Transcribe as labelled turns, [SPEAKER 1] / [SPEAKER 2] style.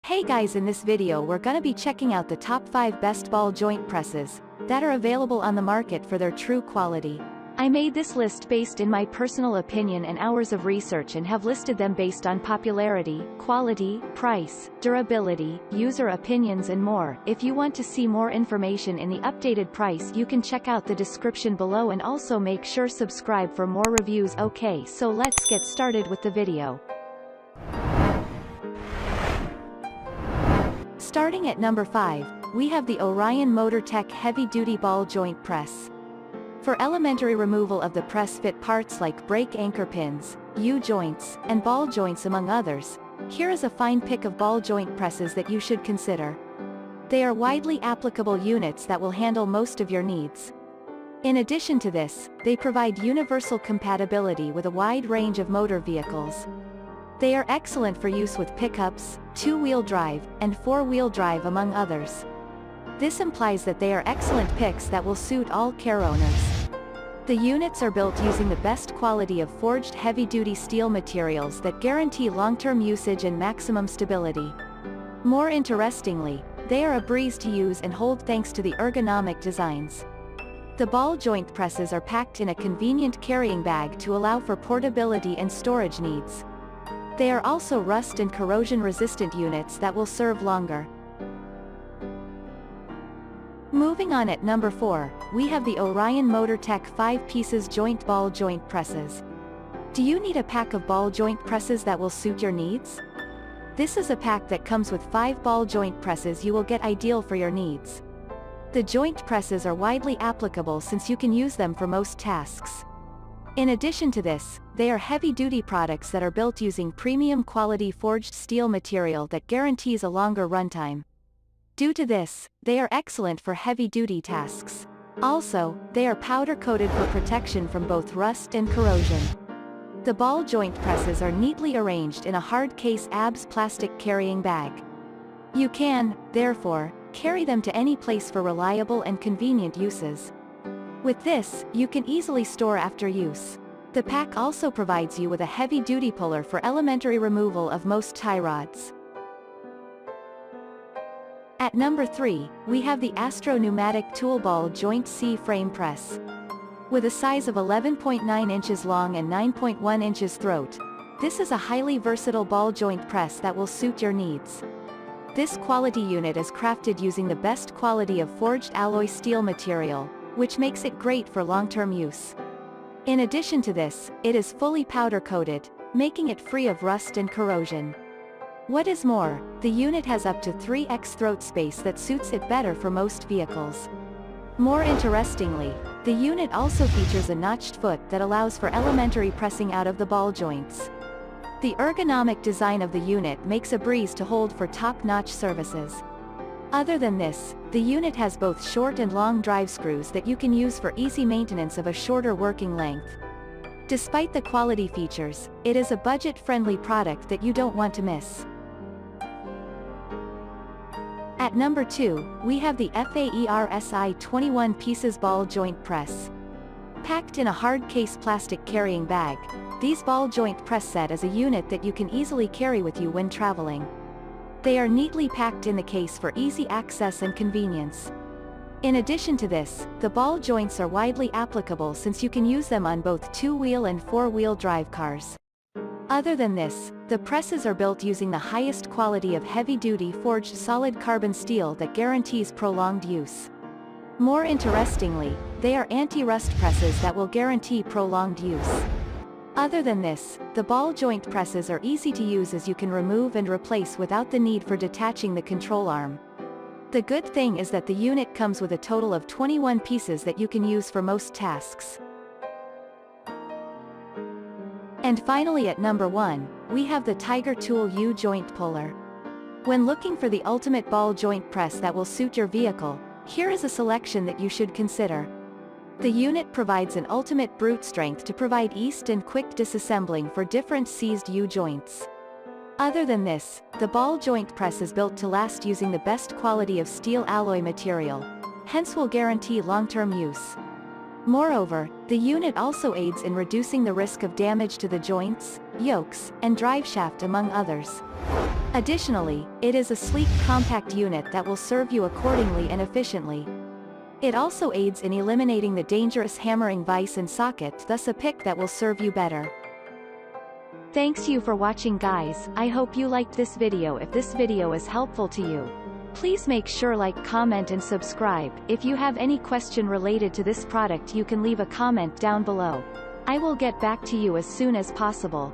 [SPEAKER 1] Hey guys, in this video we're gonna be checking out the top 5 best ball joint presses that are available on the market for their true quality. I made this list based in my personal opinion and hours of research and have listed them based on popularity, quality, price, durability, user opinions and more. If you want to see more information in the updated price, you can check out the description below and also make sure subscribe for more reviews. Okay, so let's get started with the video. Starting at number 5, we have the Orion MotorTech Heavy Duty Ball Joint Press. For elementary removal of the press fit parts like brake anchor pins, U-joints, and ball joints among others, here is a fine pick of ball joint presses that you should consider. They are widely applicable units that will handle most of your needs. In addition to this, they provide universal compatibility with a wide range of motor vehicles. They are excellent for use with pickups, two-wheel drive, and four-wheel drive among others. This implies that they are excellent picks that will suit all car owners. The units are built using the best quality of forged heavy-duty steel materials that guarantee long-term usage and maximum stability. More interestingly, they are a breeze to use and hold thanks to the ergonomic designs. The ball joint presses are packed in a convenient carrying bag to allow for portability and storage needs. They are also rust and corrosion-resistant units that will serve longer. Moving on at number 4, we have the Orion MotorTech 5-pieces joint ball joint presses. Do you need a pack of ball joint presses that will suit your needs? This is a pack that comes with 5 ball joint presses you will get ideal for your needs. The joint presses are widely applicable since you can use them for most tasks. In addition to this, they are heavy-duty products that are built using premium quality forged steel material that guarantees a longer runtime. Due to this, they are excellent for heavy-duty tasks. Also, they are powder-coated for protection from both rust and corrosion. The ball joint presses are neatly arranged in a hard case ABS plastic carrying bag. You can, therefore, carry them to any place for reliable and convenient uses. With this, you can easily store after use. The pack also provides you with a heavy-duty puller for elementary removal of most tie rods. At number 3, we have the Astro Pneumatic Tool Ball Joint C-Frame Press. With a size of 11.9 inches long and 9.1 inches throat, this is a highly versatile ball joint press that will suit your needs. This quality unit is crafted using the best quality of forged alloy steel material, which makes it great for long-term use. In addition to this, it is fully powder-coated, making it free of rust and corrosion. What is more, the unit has up to 3x throat space that suits it better for most vehicles. More interestingly, the unit also features a notched foot that allows for elementary pressing out of the ball joints. The ergonomic design of the unit makes a breeze to hold for top-notch services. Other than this, the unit has both short and long drive screws that you can use for easy maintenance of a shorter working length. Despite the quality features, it is a budget-friendly product that you don't want to miss. At number 2, we have the FAERSI 21-pieces ball joint press. Packed in a hard case plastic carrying bag, these ball joint press set is a unit that you can easily carry with you when traveling. They are neatly packed in the case for easy access and convenience. In addition to this, the ball joints are widely applicable since you can use them on both two-wheel and four-wheel drive cars. Other than this, the presses are built using the highest quality of heavy-duty forged solid carbon steel that guarantees prolonged use. More interestingly, they are anti-rust presses that will guarantee prolonged use. Other than this, the ball joint presses are easy to use as you can remove and replace without the need for detaching the control arm. The good thing is that the unit comes with a total of 21 pieces that you can use for most tasks. And finally at number 1, we have the Tiger Tool U-joint puller. When looking for the ultimate ball joint press that will suit your vehicle, here is a selection that you should consider. The unit provides an ultimate brute strength to provide ease and quick disassembling for different seized U-joints. Other than this, the ball joint press is built to last using the best quality of steel alloy material, hence will guarantee long-term use. Moreover, the unit also aids in reducing the risk of damage to the joints, yokes, and driveshaft among others. Additionally, it is a sleek compact unit that will serve you accordingly and efficiently. It also aids in eliminating the dangerous hammering vise and socket, thus a pick that will serve you better. Thanks you for watching guys, I hope you liked this video. If this video is helpful to you, please make sure like, comment and subscribe. If you have any question related to this product you can leave a comment down below. I will get back to you as soon as possible.